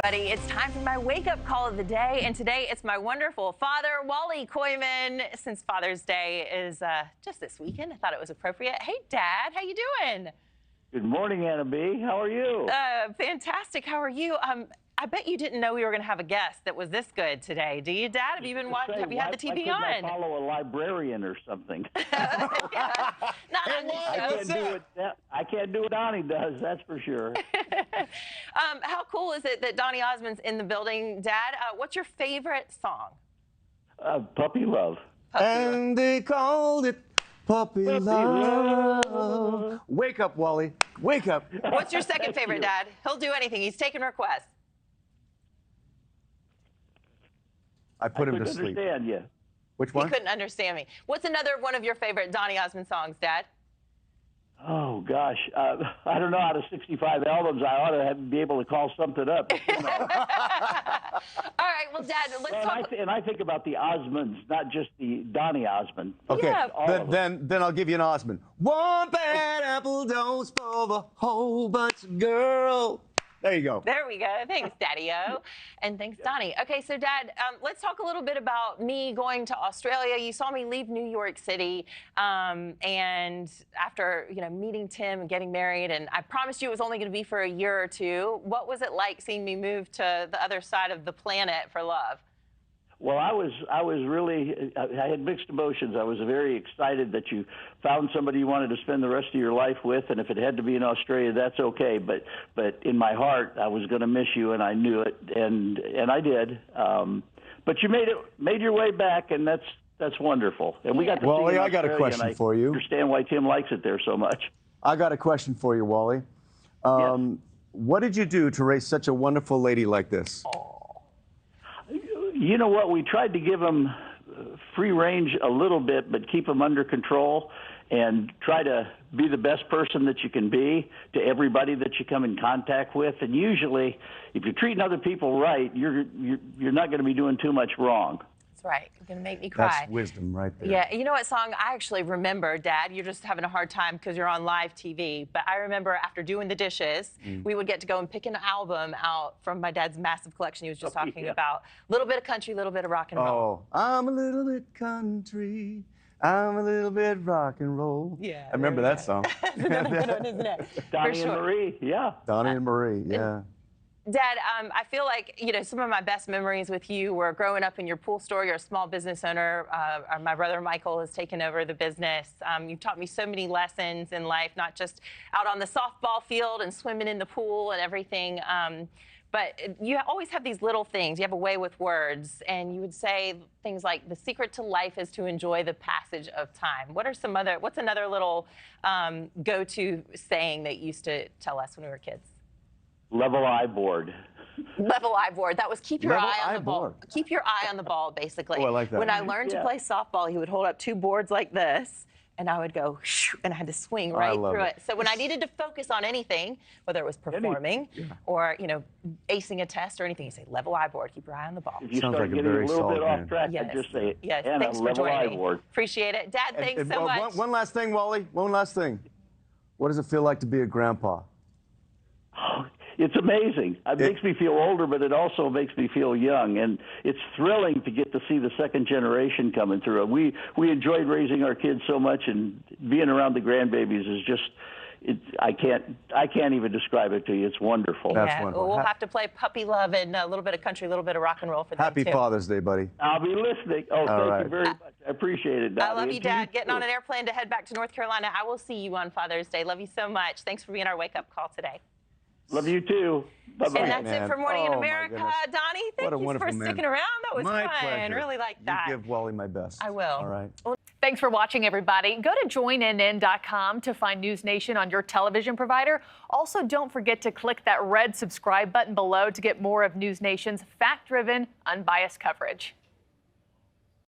everybody. It's time for my wake-up call of the day, and today it's my wonderful father, Wally Kooiman. Since Father's Day is just this weekend, I thought it was appropriate. Hey, Dad, how you doing? Good morning, Anna B. How are you? Fantastic. How are you? I bet you didn't know we were going to have a guest that was this good today. Do you, Dad? Have you been watching? Have you had the TV on? I follow a librarian or something. Yeah. Not on the show. I can't do what Donnie does, that's for sure. How cool is it that Donny Osmond's in the building, Dad? What's your favorite song? Puppy Love. And they called it Puppy Love. Wake up, Wally. Wake up. What's your second favorite, Dad? He'll do anything. He's taking requests. I put him to sleep. Understand you. Which one? He couldn't understand me. What's another one of your favorite Donny Osmond songs, Dad? Oh, gosh. I don't know. Out of 65 albums, I ought to be able to call something up. All right. Well, Dad, let's talk. And I think about the Osmonds, not just the Donny Osmond. Okay. Yeah. Then I'll give you an Osmond. One bad apple dose for the whole bunch of girls. There you go. There we go. Thanks, Daddy-O. And thanks, Donny. Okay, so, Dad, let's talk a little bit about me going to Australia. You saw me leave New York City, and after, meeting Tim and getting married, and I promised you it was only going to be for a year or two. What was it like seeing me move to the other side of the planet for love? Well, I was really, I had mixed emotions. I was very excited that you found somebody you wanted to spend the rest of your life with, and if it had to be in Australia, that's okay. But in my heart, I was going to miss you, and I knew it, and I did. But you made your way back, and that's wonderful. And we got to Wally, see I got a question for you. I understand why Tim likes it there so much. I got a question for you, Wally. Yes. What did you do to raise such a wonderful lady like this? You know what? We tried to give them free range a little bit, but keep them under control and try to be the best person that you can be to everybody that you come in contact with. And usually, if you're treating other people right, you're not going to be doing too much wrong. That's right. You're going to make me cry. That's wisdom right there. Yeah. You know what song I actually remember, Dad? You're just having a hard time because you're on live TV. But I remember after doing the dishes, we would get to go and pick an album out from my dad's massive collection. He was just talking about a little bit of country, a little bit of rock and roll. Oh, I'm a little bit country. I'm a little bit rock and roll. Yeah. I remember that song. That's another good one, isn't it? Donnie and Marie, yeah. Donnie and Marie, yeah. Dad, I feel like, some of my best memories with you were growing up in your pool store. You're a small business owner. My brother Michael has taken over the business. You've taught me so many lessons in life, not just out on the softball field and swimming in the pool and everything. But you always have these little things. You have a way with words, and you would say things like, the secret to life is to enjoy the passage of time. What's another little go-to saying that you used to tell us when we were kids? Level eye board. Level eye board. That was keep your Level eye on eye the ball. board. Keep your eye on the ball, basically. Oh, I like that. When I learned to play softball, he would hold up two boards like this, and I would go, shoo, and I had to swing right through it. So when I needed to focus on anything, whether it was performing or, acing a test or anything, you say, level eye board, keep your eye on the ball. If you Sounds start like a getting very a little bit solid off man. track, Yes. I just say, Yes. Anna, Thanks for level eye joining me. board. Appreciate it. Dad, thanks so much. One last thing, Wally. One last thing. What does it feel like to be a grandpa? It's amazing. It makes me feel older, but it also makes me feel young. And it's thrilling to get to see the second generation coming through. We enjoyed raising our kids so much, and being around the grandbabies is just, I can't even describe it to you. It's wonderful. That's Yeah, wonderful. we'll have to play Puppy Love and a little bit of country, a little bit of rock and roll for them, Happy too. Father's Day, buddy. I'll be listening. Oh, thank you very much. I appreciate it, Donnie. I love you, Dad. Getting on an airplane to head back to North Carolina. I will see you on Father's Day. Love you so much. Thanks for being our wake-up call today. Love you, too. Bye-bye. And that's it for Morning in America. Donnie, thank you for sticking around. That was my fun. Pleasure. Really like that. You give Wally my best. I will. All right. Thanks for watching, everybody. Go to joinnn.com to find NewsNation on your television provider. Also, don't forget to click that red subscribe button below to get more of NewsNation's fact-driven, unbiased coverage.